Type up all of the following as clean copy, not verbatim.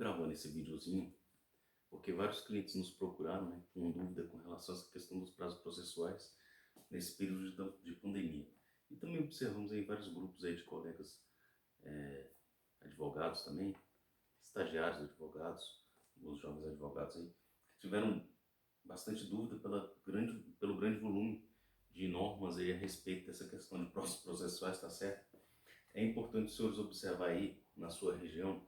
gravando esse videozinho porque vários clientes nos procuraram, né, com dúvida com relação a essa questão dos prazos processuais nesse período de pandemia. E também observamos aí vários grupos aí de colegas advogados também, estagiários advogados, os jovens advogados aí, que tiveram bastante dúvida pelo grande volume de normas aí a respeito dessa questão de prazos processuais, tá certo? É importante os senhores observar aí na sua região,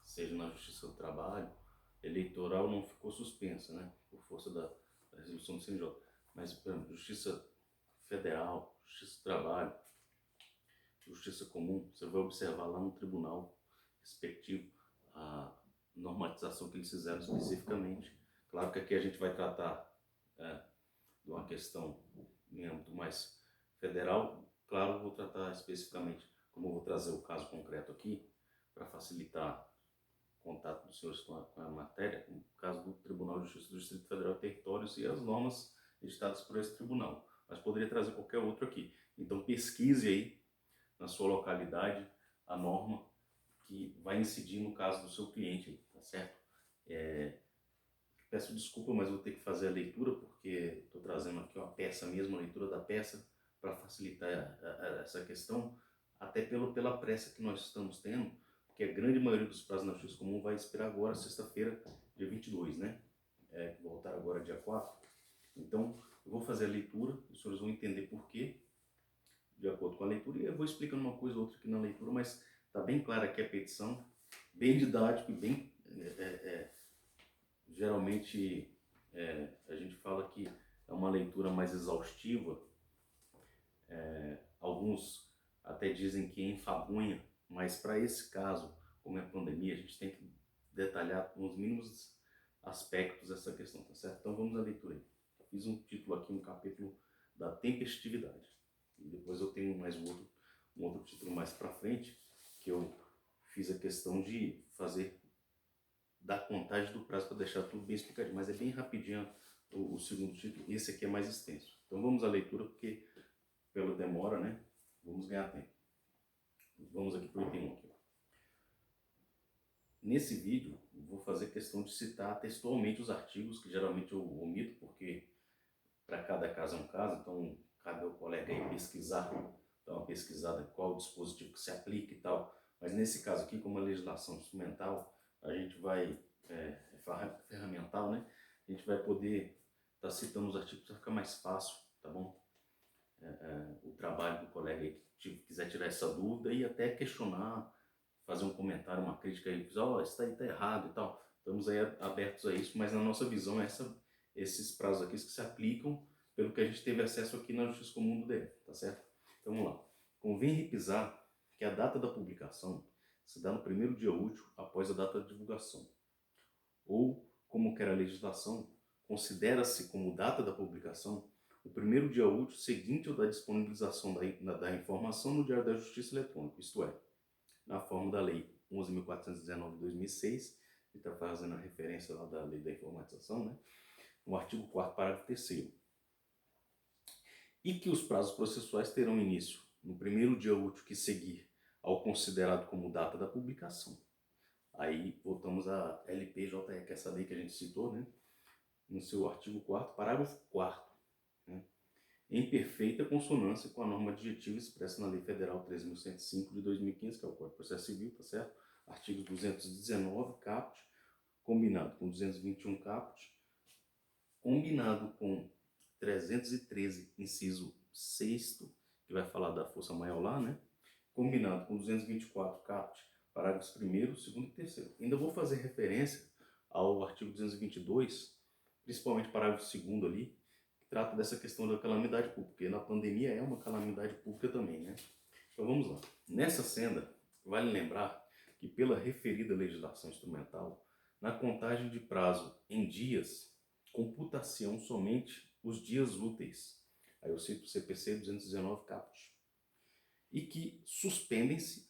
seja na Justiça do Trabalho, eleitoral não ficou suspensa, né, por força da resolução do CNJ, mas, por exemplo, Justiça Federal, Justiça do Trabalho, Justiça Comum, você vai observar lá no tribunal respectivo a normatização que eles fizeram especificamente. Claro que aqui a gente vai tratar de uma questão em âmbito mais federal, claro, eu vou tratar especificamente, como eu vou trazer o caso concreto aqui, para facilitar o contato dos senhores com a matéria, no caso do Tribunal de Justiça do Distrito Federal e Territórios e as normas editadas por esse tribunal, mas poderia trazer qualquer outro aqui. Então pesquise aí na sua localidade a norma que vai incidir no caso do seu cliente, tá certo? Peço desculpa, mas vou ter que fazer a leitura porque estou trazendo aqui uma peça mesmo, a leitura da peça, para facilitar essa questão, até pela pressa que nós estamos tendo, porque a grande maioria dos prazos na Justiça Comum vai expirar agora, sexta-feira, dia 22, né? Voltar agora dia 4. Então, eu vou fazer a leitura, os senhores vão entender por quê, de acordo com a leitura, e eu vou explicando uma coisa ou outra aqui na leitura, mas está bem clara aqui a petição, bem didático e bem... geralmente a gente fala que é uma leitura mais exaustiva, alguns até dizem que enfagunha, mas para esse caso, como é a pandemia, a gente tem que detalhar os mínimos aspectos dessa questão, tá certo? Então vamos à leitura aí. Fiz um título aqui, um capítulo da tempestividade, e depois eu tenho mais um outro título mais para frente, que eu fiz a questão de fazer da contagem do prazo para deixar tudo bem explicadinho, mas é bem rapidinho o segundo título, esse aqui é mais extenso. Então vamos à leitura, porque pela demora, né, vamos ganhar tempo. Vamos aqui para o item 1. Aqui. Nesse vídeo, eu vou fazer questão de citar textualmente os artigos, que geralmente eu omito, porque para cada caso é um caso, então cabe ao colega aí pesquisar, dar uma pesquisada qual o dispositivo que se aplica e tal. Mas nesse caso aqui, como a legislação instrumental, a gente vai, ferramental, né? A gente vai poder estar citando os artigos para ficar mais fácil, tá bom? O trabalho do colega aí que quiser tirar essa dúvida e até questionar, fazer um comentário, uma crítica aí, ó, isso aí tá errado e tal. Estamos aí abertos a isso, mas na nossa visão esses prazos aqui que se aplicam pelo que a gente teve acesso aqui na Justiça Comum do DF, tá certo? Então vamos lá. Convém repisar que a data da publicação se dá no primeiro dia útil após a data da divulgação. Ou, como quer a legislação, considera-se como data da publicação o primeiro dia útil seguinte ao da disponibilização da informação no Diário da Justiça Eletrônico, isto é, na forma da Lei 11.419 de 2006, que está fazendo a referência lá da Lei da Informatização, né? No artigo 4º, parágrafo 3º. E que os prazos processuais terão início no primeiro dia útil que seguir ao considerado como data da publicação. Aí voltamos à LPJE, que é essa lei que a gente citou, né? No seu artigo 4º, parágrafo 4º, né? Em perfeita consonância com a norma adjetiva expressa na Lei Federal 13.105 de 2015, que é o Código de Processo Civil, tá certo? Artigo 219, caput, combinado com 221 caput, combinado com 313, inciso 6º, que vai falar da força maior lá, né? Combinado com 224 caput, parágrafos 1º, 2º e 3º. Ainda vou fazer referência ao artigo 222, principalmente parágrafo 2º ali, que trata dessa questão da calamidade pública, porque na pandemia é uma calamidade pública também, né? Então vamos lá. Nessa senda, vale lembrar que pela referida legislação instrumental, na contagem de prazo em dias, computação somente os dias úteis. Aí eu cito o CPC 219 caput. E que suspende-se,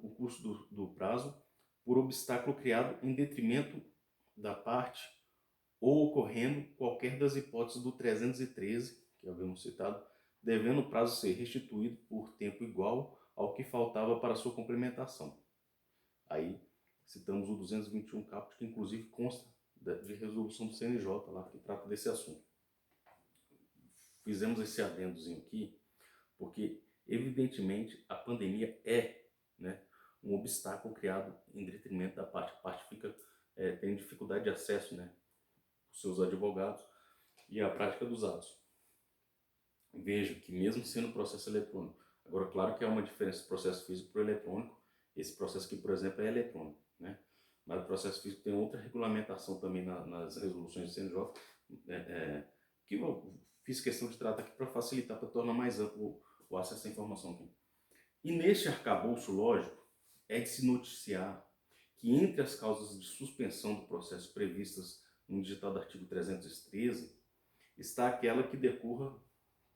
o curso do prazo por obstáculo criado em detrimento da parte ou ocorrendo qualquer das hipóteses do 313, que havíamos citado, devendo o prazo ser restituído por tempo igual ao que faltava para sua complementação. Aí citamos o 221 caput, que inclusive consta de resolução do CNJ lá, que trata desse assunto. Fizemos esse adendozinho aqui, porque evidentemente a pandemia é, né, um obstáculo criado em detrimento da parte. A parte fica, tem dificuldade de acesso, né, os seus advogados e a prática dos atos. Vejo que mesmo sendo processo eletrônico, agora claro que há uma diferença do processo físico para o eletrônico. Esse processo aqui, por exemplo, é eletrônico, né? Mas o processo físico tem outra regulamentação também nas resoluções do CNJ, que eu fiz questão de tratar aqui para facilitar, para tornar mais amplo o acesso à informação aqui. E neste arcabouço lógico, é de se noticiar que entre as causas de suspensão do processo previstas no editado artigo 313, está aquela que decorra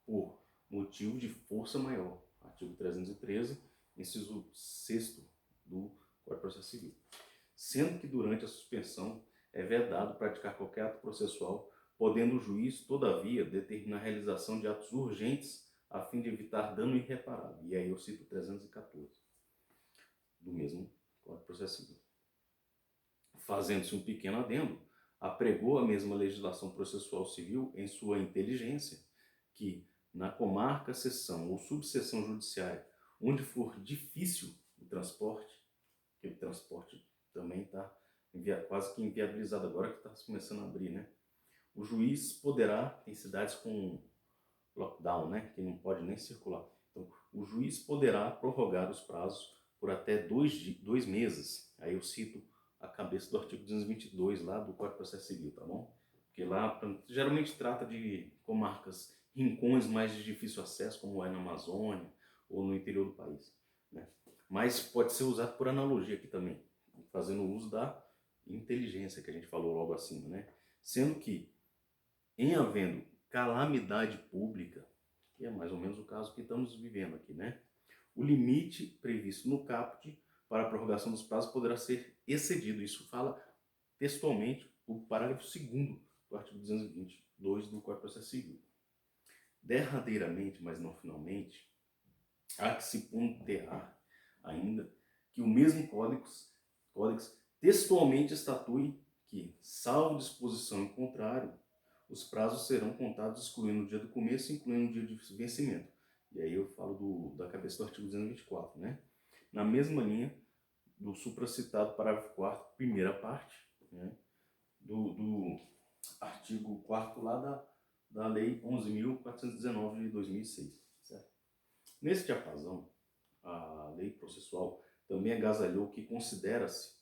por motivo de força maior. Artigo 313, inciso 6º do Código de Processo Civil. Sendo que durante a suspensão é vedado praticar qualquer ato processual, podendo o juiz, todavia, determinar a realização de atos urgentes a fim de evitar dano irreparável. E aí eu cito 314 do mesmo Código de Processo Civil. Fazendo-se um pequeno adendo, apregou a mesma legislação processual civil em sua inteligência que na comarca, seção ou subseção judiciária, onde for difícil o transporte, que o transporte também está quase que inviabilizado agora que está começando a abrir, né? O juiz poderá, tem cidades com lockdown, né, que não pode nem circular. Então, o juiz poderá prorrogar os prazos por até 2 meses. Aí eu cito a cabeça do artigo 222 lá do Código de Processo Civil, tá bom? Porque lá geralmente trata de comarcas, rincões mais de difícil acesso, como é na Amazônia ou no interior do país, né? Mas pode ser usado por analogia aqui também, fazendo uso da inteligência que a gente falou logo acima, né? Sendo que, em havendo calamidade pública, que é mais ou menos o caso que estamos vivendo aqui, né? O limite previsto no caput para a prorrogação dos prazos poderá ser excedido. Isso fala textualmente o parágrafo 2º do artigo 222 do Código de Processo Civil. Derradeiramente, mas não finalmente, há que se ponderar ainda que o mesmo código textualmente estatui que, salvo disposição em contrário, os prazos serão contados excluindo o dia do começo e incluindo o dia de vencimento. E aí eu falo da cabeça do artigo 224, né? Na mesma linha do supracitado parágrafo 4º, primeira parte, né? do artigo 4º lá da Lei 11.419 de 2006. Certo? Nesse diapasão, a lei processual também agasalhou que considera-se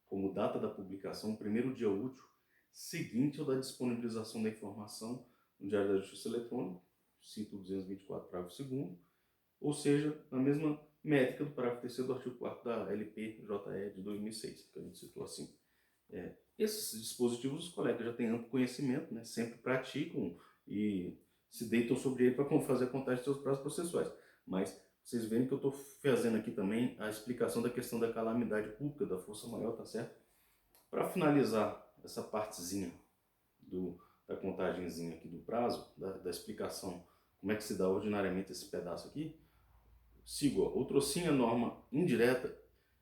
como data da publicação o primeiro dia útil seguinte ao da disponibilização da informação no Diário da Justiça Eletrônico, cito 224, parágrafo 2º, ou seja, na mesma métrica do parágrafo 3º do artigo 4º da LPJE de 2006, que a gente citou assim. Esses dispositivos os colegas já têm amplo conhecimento, né, sempre praticam e se deitam sobre ele para fazer a contagem de seus prazos processuais. Mas vocês veem que eu estou fazendo aqui também a explicação da questão da calamidade pública, da força maior, tá certo? Para finalizar essa partezinha da contagenzinha aqui do prazo, da explicação, como é que se dá ordinariamente esse pedaço aqui, sigo, outrocinha norma indireta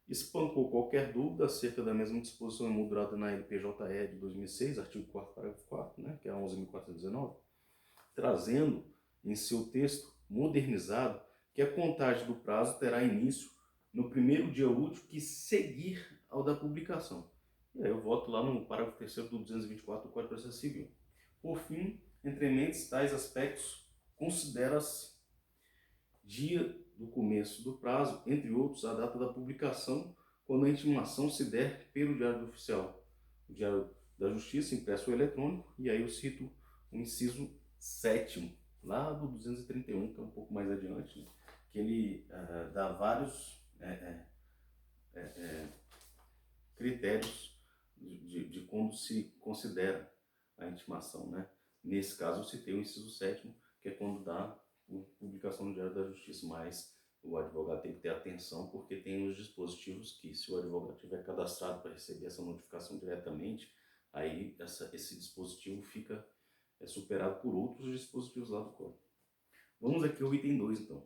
espancou qualquer dúvida acerca da mesma disposição emoldurada na LPJE de 2006, artigo 4º, parágrafo 4º, né, que é a 11.419, trazendo em seu texto modernizado que a contagem do prazo terá início no primeiro dia útil que seguir ao da publicação. E aí eu volto lá no parágrafo 3º do 224 do Código de Processo Civil. Por fim, entre mentes tais aspectos, considera-se dia do começo do prazo, entre outros, a data da publicação, quando a intimação se der pelo Diário Oficial, o Diário da Justiça, impresso ou eletrônico, e aí eu cito o inciso 7º, lá do 231, que é um pouco mais adiante, né? Que ele dá vários critérios de quando se considera a intimação, né? Nesse caso eu citei o inciso 7º, que é quando dá a publicação no Diário da Justiça, mas o advogado tem que ter atenção porque tem os dispositivos que, se o advogado tiver cadastrado para receber essa notificação diretamente, aí esse dispositivo fica superado por outros dispositivos lá do código. Vamos aqui ao item 2, então.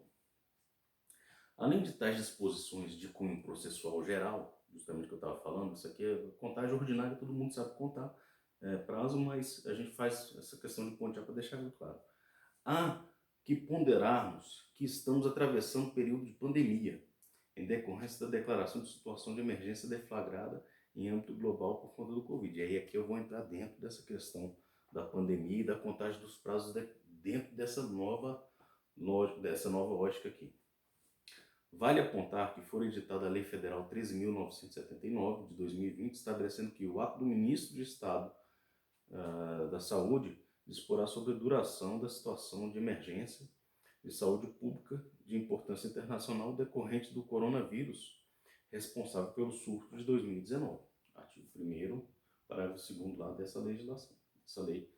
Além de tais disposições de cunho processual geral, justamente que eu estava falando, isso aqui é contagem ordinária, todo mundo sabe contar prazo, mas a gente faz essa questão de pontear para deixar muito claro. Há que ponderarmos que estamos atravessando um período de pandemia, em decorrência da declaração de situação de emergência deflagrada em âmbito global por conta do Covid. E aí aqui eu vou entrar dentro dessa questão da pandemia e da contagem dos prazos dentro dessa nova lógica aqui. Vale apontar que foi editada a Lei Federal 13.979 de 2020, estabelecendo que o ato do Ministro de Estado da Saúde disporá sobre a duração da situação de emergência de saúde pública de importância internacional decorrente do coronavírus, responsável pelo surto de 2019. Artigo 1º, parágrafo 2º lá dessa legislação, essa lei,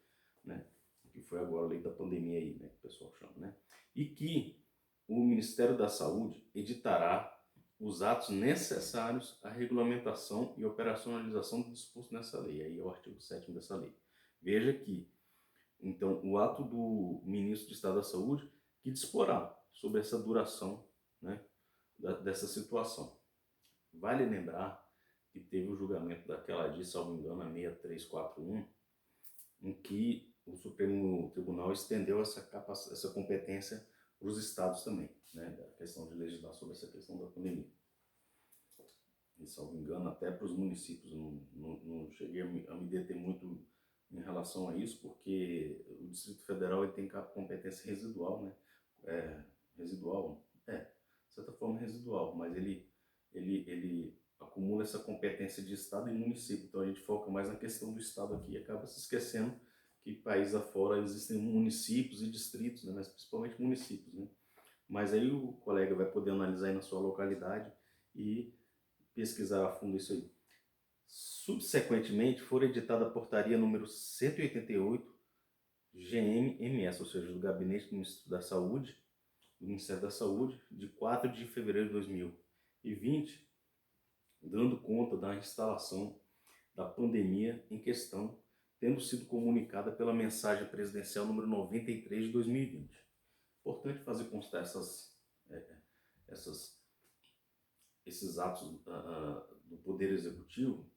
né, que foi agora a lei da pandemia aí, né, que o pessoal chama, né, e que o Ministério da Saúde editará os atos necessários à regulamentação e operacionalização do disposto nessa lei. Aí é o artigo 7º dessa lei. Veja que, então, o ato do Ministro de Estado da Saúde que disporá sobre essa duração, né, dessa situação. Vale lembrar que teve o julgamento daquela DI, salvo engano, a 6341, em que o Supremo Tribunal estendeu essa competência para os estados também, né, da questão de legislar sobre essa questão da pandemia. E, salvo engano, até para os municípios. Não cheguei a me deter muito em relação a isso, porque o Distrito Federal ele tem competência residual, né? De certa forma residual, mas ele acumula essa competência de Estado e município. Então a gente foca mais na questão do Estado aqui e acaba se esquecendo que país afora existem municípios e distritos, né? Mas principalmente municípios, né? Mas aí o colega vai poder analisar aí na sua localidade e pesquisar a fundo isso aí. Subsequentemente, foi editada a portaria número 188 GMMS, ou seja, do Gabinete do Ministro da Saúde, do Ministério da Saúde, de 4 de fevereiro de 2020, dando conta da instalação da pandemia em questão, tendo sido comunicada pela mensagem presidencial número 93 de 2020. Importante fazer constar esses atos do Poder Executivo,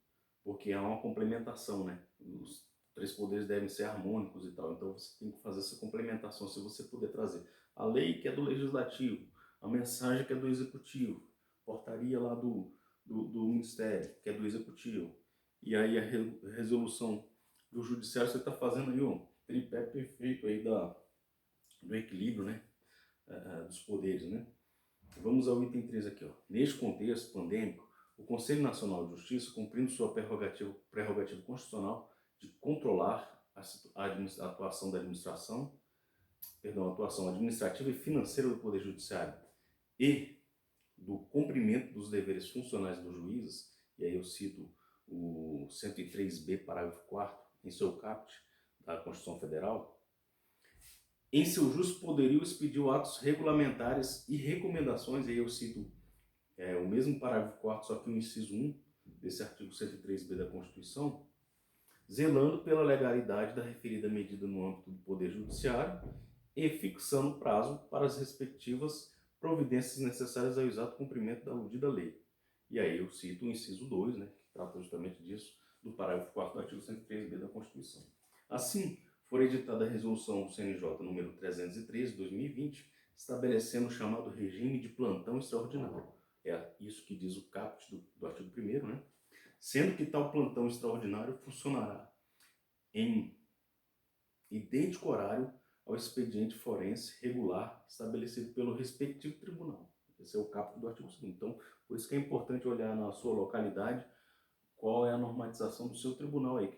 porque há uma complementação, né? Os três poderes devem ser harmônicos e tal, então você tem que fazer essa complementação, se você puder trazer a lei que é do Legislativo, a mensagem que é do Executivo, portaria lá do Ministério, que é do Executivo, e aí a resolução do Judiciário, você está fazendo aí um tripé perfeito aí do equilíbrio, né? Dos poderes, né? Vamos ao item 3 aqui, ó. Neste contexto pandêmico, o Conselho Nacional de Justiça, cumprindo sua prerrogativa constitucional de controlar a atuação da a atuação administrativa e financeira do Poder Judiciário e do cumprimento dos deveres funcionais dos juízes, e aí eu cito o 103b, parágrafo 4º, em seu caput da Constituição Federal, em seu justo poderio expediu atos regulamentares e recomendações, e aí eu cito o mesmo parágrafo 4º, só que o inciso 1 desse artigo 103b da Constituição, zelando pela legalidade da referida medida no âmbito do Poder Judiciário e fixando prazo para as respectivas providências necessárias ao exato cumprimento da aludida lei. E aí eu cito o inciso 2, né, que trata justamente disso, do parágrafo 4º do artigo 103b da Constituição. Assim, foi editada a resolução do CNJ número 313 de 2020, estabelecendo o chamado regime de plantão extraordinário. É isso que diz o caput do artigo 1º, né? Sendo que tal plantão extraordinário funcionará em idêntico horário ao expediente forense regular estabelecido pelo respectivo tribunal. Esse é o caput do artigo 2º. Então, por isso que é importante olhar na sua localidade qual é a normatização do seu tribunal aí, que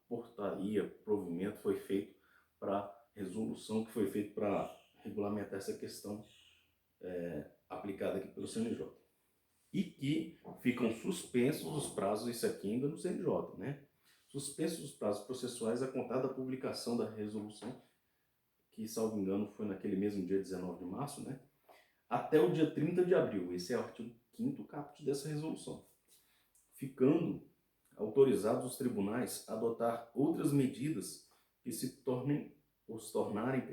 portaria, provimento foi feito para resolução, que foi feito para regulamentar essa questão aplicada aqui pelo CNJ. E que ficam suspensos os prazos, isso aqui ainda no CNJ, né? Suspensos os prazos processuais a contar da publicação da resolução, que, salvo engano, foi naquele mesmo dia 19 de março, né? Até o dia 30 de abril. Esse é o artigo 5º caput dessa resolução. Ficando autorizados os tribunais a adotar outras medidas que se tornarem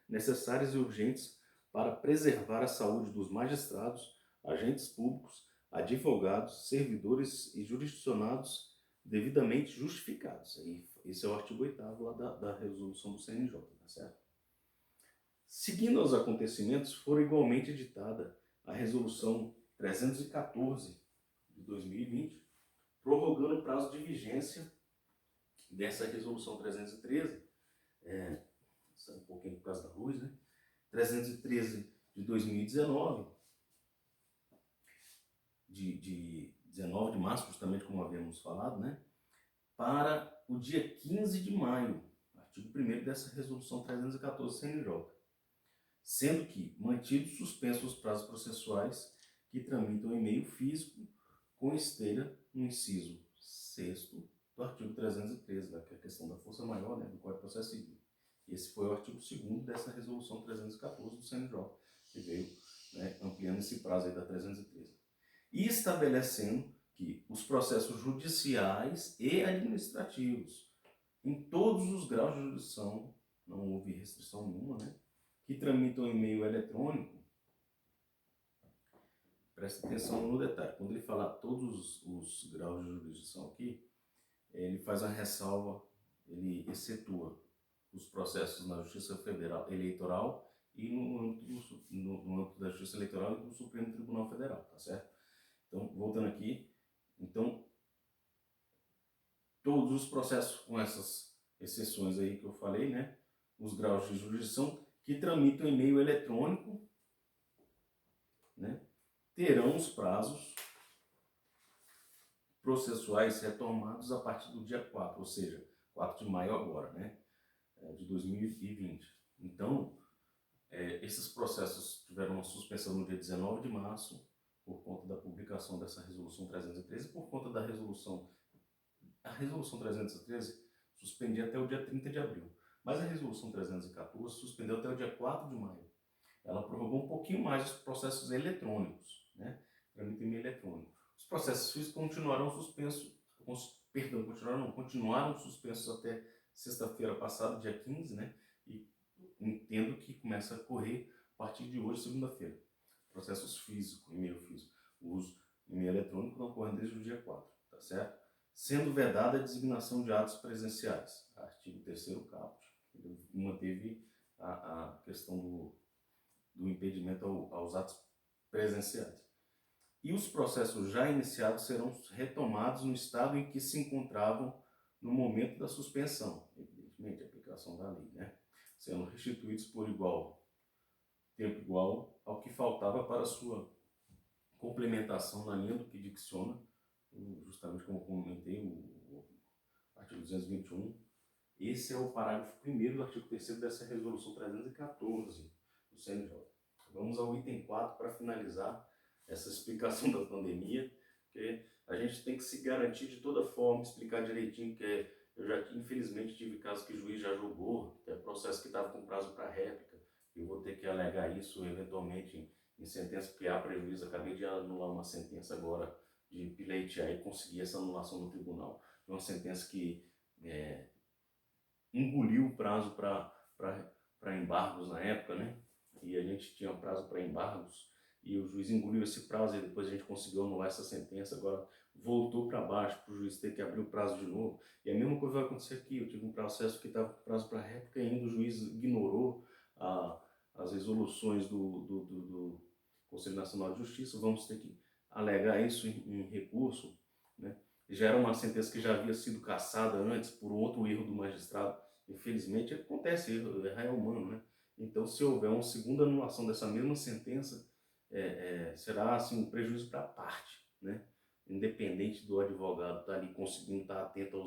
necessárias e urgentes para preservar a saúde dos magistrados, agentes públicos, advogados, servidores e jurisdicionados devidamente justificados. Esse é o artigo 8º lá da resolução do CNJ, tá certo? Seguindo os acontecimentos, foi igualmente editada a resolução 314 de 2020, prorrogando o prazo de vigência dessa resolução 313, sai um pouquinho por causa da luz, né? 313 de 2019, de 19 de março, justamente como havíamos falado, né? Para o dia 15 de maio, artigo 1º dessa resolução 314 CNJ, sendo que mantidos suspensos os prazos processuais que tramitam em meio físico com esteira no inciso 6º do artigo 313, né, que é a questão da força maior, né, do Código de Processo Civil. Esse foi o artigo 2º dessa resolução 314 do CNJ, que veio, né, ampliando esse prazo aí da 313. E estabelecendo que os processos judiciais e administrativos, em todos os graus de jurisdição, não houve restrição nenhuma, né, que tramitam em meio eletrônico, presta atenção no detalhe, quando ele fala todos os graus de jurisdição aqui, ele faz uma ressalva, ele excetua os processos na Justiça Federal Eleitoral e no âmbito da Justiça Eleitoral e do Supremo Tribunal Federal, tá certo? Então, voltando aqui, então, todos os processos com essas exceções aí que eu falei, né, os graus de jurisdição que tramitam em meio eletrônico, né, terão os prazos processuais retomados a partir do dia 4, ou seja, 4 de maio agora, né, de 2020. Então, esses processos tiveram uma suspensão no dia 19 de março, por conta da publicação dessa resolução 313, por conta da resolução. A resolução 313 suspendia até o dia 30 de abril, mas a resolução 314 suspendeu até o dia 4 de maio. Ela prorrogou um pouquinho mais os processos eletrônicos, né? Trâmite eletrônico. Os processos físicos continuaram suspensos, continuaram suspensos até sexta-feira passada, dia 15, né? E entendo que começa a correr a partir de hoje, segunda-feira. Processos físicos, e-mail físico. O uso de e-mail eletrônico não ocorre desde o dia 4, tá certo? Sendo vedada a designação de atos presenciais. Artigo 3º caput. Ele manteve a questão do impedimento aos atos presenciais. E os processos já iniciados serão retomados no estado em que se encontravam no momento da suspensão, evidentemente, a aplicação da lei, né? Sendo restituídos por tempo igual ao que faltava para sua complementação na linha do que dicciona, justamente como comentei, o artigo 221. Esse é o parágrafo 1º do artigo 3º dessa resolução 314 do CNJ. Vamos ao item 4 para finalizar essa explicação da pandemia, que a gente tem que se garantir de toda forma, explicar direitinho, que eu já infelizmente tive casos que o juiz já julgou, que é processo que estava com prazo para réplica, eu vou ter que alegar isso eventualmente em sentença, porque há prejuízo. Acabei de anular uma sentença agora, de pleitear e conseguir essa anulação no tribunal, uma sentença que engoliu o prazo para embargos na época, né? E a gente tinha prazo para embargos e o juiz engoliu esse prazo e depois a gente conseguiu anular essa sentença. Agora voltou para baixo para o juiz ter que abrir o prazo de novo. E a mesma coisa vai acontecer aqui. Eu tive um processo que estava com prazo para réplica e ainda o juiz ignorou as resoluções do Conselho Nacional de Justiça. Vamos ter que alegar isso em recurso, né? Já era uma sentença que já havia sido cassada antes por outro erro do magistrado. Infelizmente acontece, erro é humano, né? Então, se houver uma segunda anulação dessa mesma sentença, será assim, um prejuízo para a parte, né? Independente do advogado estar ali conseguindo estar atento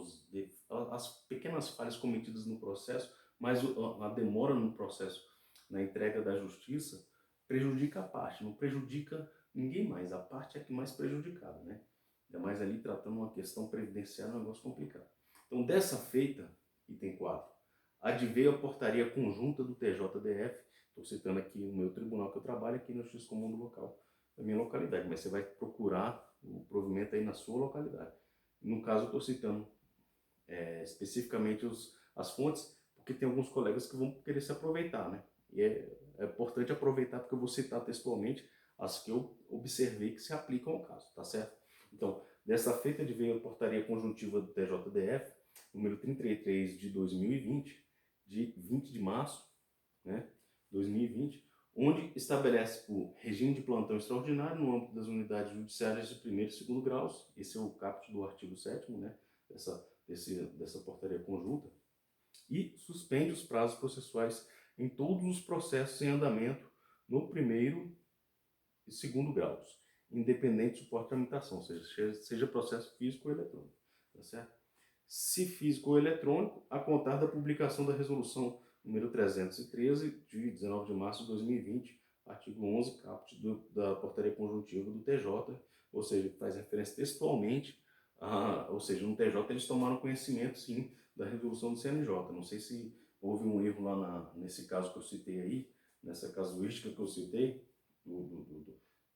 às pequenas falhas cometidas no processo, mas a demora no processo, na entrega da justiça, prejudica a parte, não prejudica ninguém mais. A parte é a que mais prejudicada, né? Ainda mais ali tratando uma questão previdenciária, um negócio complicado. Então, dessa feita, item 4, adveio a portaria conjunta do TJDF, estou citando aqui o meu tribunal que eu trabalho, aqui no Justiça Comum do local, da minha localidade, mas você vai procurar o provimento aí na sua localidade. No caso, eu estou citando especificamente as fontes, porque tem alguns colegas que vão querer se aproveitar, né? E é importante aproveitar, porque eu vou citar textualmente as que eu observei que se aplicam ao caso, tá certo? Então, dessa feita adveio a portaria conjuntiva do TJDF, número 33 de 2020, de 20 de março, né, 2020, onde estabelece o regime de plantão extraordinário no âmbito das unidades judiciárias de primeiro e segundo graus. Esse é o caput do artigo 7º, né, dessa portaria conjunta, e suspende os prazos processuais em todos os processos em andamento no primeiro e segundo graus, independente de suporte de tramitação, seja processo físico ou eletrônico, tá certo? Se físico ou eletrônico, a contar da publicação da resolução número 313, de 19 de março de 2020, artigo 11, caput da portaria conjuntiva do TJ, ou seja, faz referência textualmente, ou seja, no TJ eles tomaram conhecimento, sim, da resolução do CNJ. Não sei se houve um erro lá nesse caso que eu citei aí, nessa casuística que eu citei, do,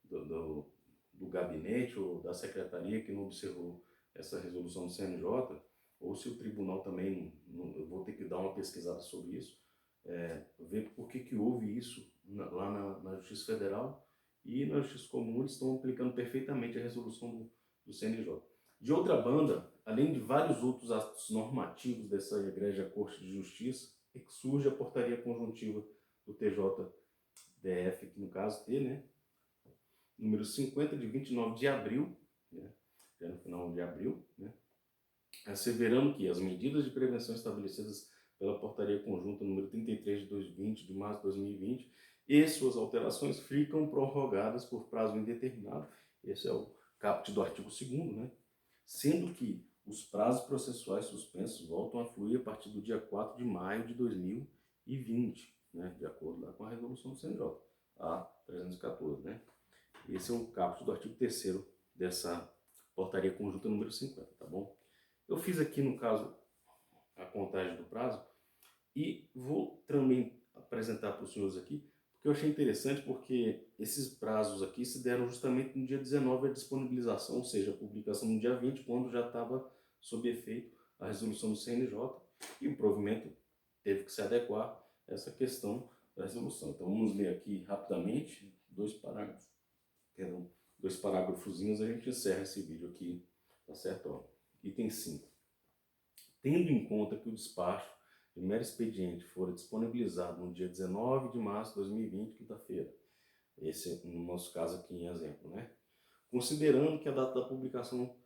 do, do gabinete ou da secretaria que não observou essa resolução do CNJ, ou se o tribunal também, eu vou ter que dar uma pesquisada sobre isso, ver por que houve isso lá na Justiça Federal, e na Justiça Comum eles estão aplicando perfeitamente a resolução do CNJ. De outra banda, além de vários outros atos normativos dessa egrégia Corte de Justiça, é que surge a portaria conjuntiva do TJDF, que no caso T, né, número 50 de 29 de abril, né, já no final de abril, né, asseverando que as medidas de prevenção estabelecidas pela portaria conjunta número 33 de 2020, de março de 2020, e suas alterações ficam prorrogadas por prazo indeterminado. Esse é o caput do artigo 2º, né? Sendo que os prazos processuais suspensos voltam a fluir a partir do dia 4 de maio de 2020, né? De acordo lá com a resolução do CNJ, a 314, né? Esse é o caput do artigo 3º dessa portaria conjunta número 50, tá bom? Eu fiz aqui, no caso, a contagem do prazo e vou também apresentar para os senhores aqui, porque eu achei interessante, porque esses prazos aqui se deram justamente no dia 19 a disponibilização, ou seja, a publicação no dia 20, quando já estava sob efeito a resolução do CNJ, e o provimento teve que se adequar a essa questão da resolução. Então vamos ler aqui rapidamente dois parágrafos, perdão, dois parágrafozinhos, a gente encerra esse vídeo aqui, tá certo? Ó, item 5. Tendo em conta que o despacho de mero expediente fora disponibilizado no dia 19 de março de 2020, quinta-feira, esse no nosso caso aqui em exemplo, né? Considerando que a data da publicação,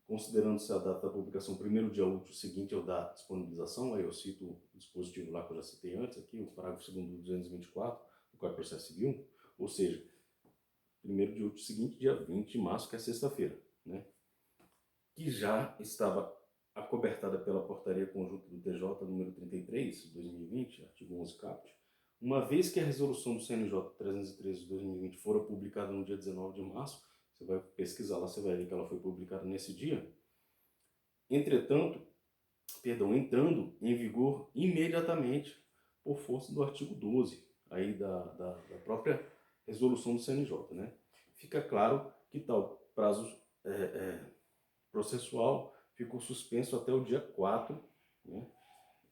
considerando-se a data da publicação, o primeiro dia útil seguinte ao da disponibilização, aí eu cito o dispositivo lá que eu já citei antes, aqui, o parágrafo 2º do 224 do Código de Processo Civil, ou seja, primeiro dia útil seguinte, dia 20 de março, que é sexta-feira, né? Que já estava acobertada pela portaria conjunta do TJ número 33, de 2020, artigo 11 caput, uma vez que a resolução do CNJ 313 de 2020 fora publicada no dia 19 de março, você vai pesquisar lá, você vai ver que ela foi publicada nesse dia, entretanto, entrando em vigor imediatamente por força do artigo 12 aí da própria resolução do CNJ, né? Fica claro que tal prazo processual ficou suspenso até o dia 4, né,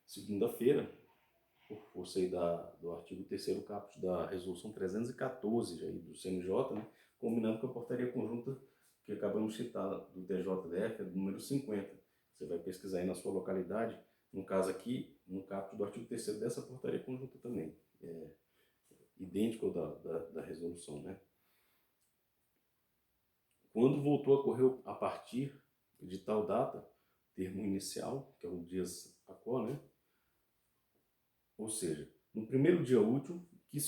segunda-feira, por força aí do artigo 3º caput da resolução 314 aí do CNJ, né, combinando com a portaria conjunta que acabamos de citar do TJDF, é do número 50. Você vai pesquisar aí na sua localidade, no caso aqui, no caput do artigo 3º dessa portaria conjunta também, idêntico da resolução, né. Quando voltou a correr a partir de tal data, termo inicial, que é o dias ACO, né? Ou seja, no primeiro dia útil que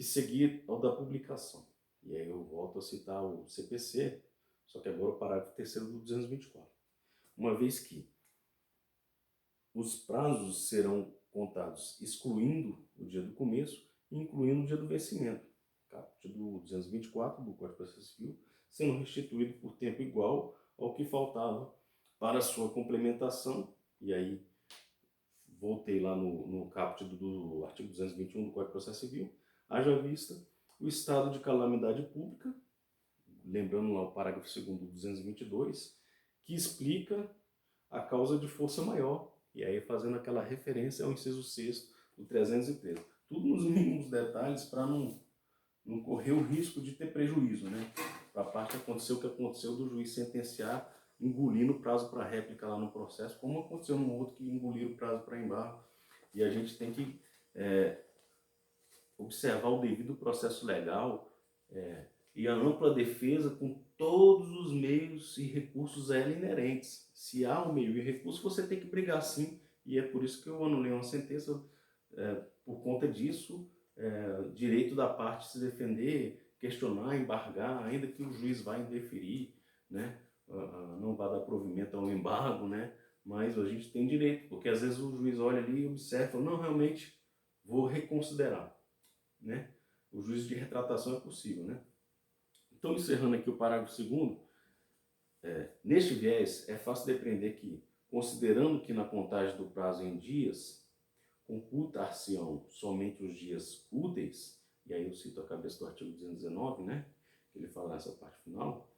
seguir ao da publicação. E aí eu volto a citar o CPC, só que agora o parágrafo 3º do 224. Uma vez que os prazos serão contados excluindo o dia do começo e incluindo o dia do vencimento. Caput do 224 do Código de Processo Civil, sendo restituído por tempo igual ao que faltava para a sua complementação. E aí voltei lá no caput do artigo 221 do Código de Processo Civil, haja vista o estado de calamidade pública, lembrando lá o parágrafo 2º do 222, que explica a causa de força maior, e aí fazendo aquela referência ao inciso 6º do 313. Tudo nos mínimos detalhes para não não correr o risco de ter prejuízo, né? Para a parte aconteceu o que aconteceu do juiz sentenciar engolindo o prazo para réplica lá no processo, como aconteceu no outro que engoliram o prazo para embargo. E a gente tem que observar o devido processo legal e a ampla defesa com todos os meios e recursos a ela inerentes. Se há um meio e recurso, você tem que brigar sim, e é por isso que eu anulei uma sentença por conta disso, direito da parte se defender, questionar, embargar, ainda que o juiz vá indeferir, né? Não vá dar provimento ao embargo, né? Mas a gente tem direito, porque às vezes o juiz olha ali e observa, não, realmente vou reconsiderar, né? O juízo de retratação é possível, né? Então, encerrando aqui o parágrafo 2º, neste viés é fácil depreender que, considerando que na contagem do prazo em dias, computar-se-ão somente os dias úteis, e aí eu cito a cabeça do artigo 219, né? Que ele fala nessa parte final,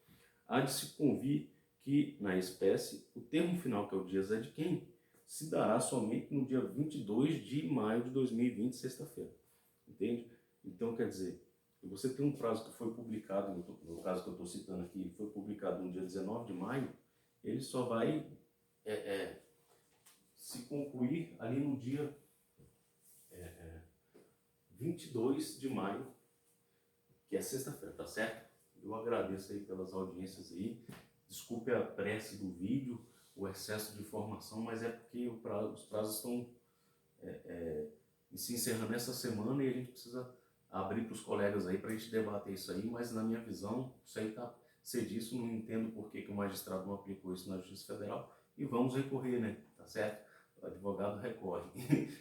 há de se convir que, na espécie, o termo final, que é o dias é de quem, se dará somente no dia 22 de maio de 2020, sexta-feira. Entende? Então, quer dizer, você tem um prazo que foi publicado, no caso que eu estou citando aqui, foi publicado no dia 19 de maio, ele só vai se concluir ali no dia 22 de maio, que é sexta-feira, tá certo? Eu agradeço aí pelas audiências aí. Desculpe a pressa do vídeo, o excesso de informação, mas é porque os prazos estão se encerrando essa semana e a gente precisa abrir para os colegas aí para a gente debater isso aí, mas na minha visão, isso aí está cediço, não entendo por que o magistrado não aplicou isso na Justiça Federal e vamos recorrer, né? Tá certo? O advogado recorre.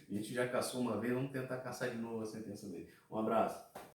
A gente já caçou uma vez, vamos tentar caçar de novo a sentença dele. Um abraço.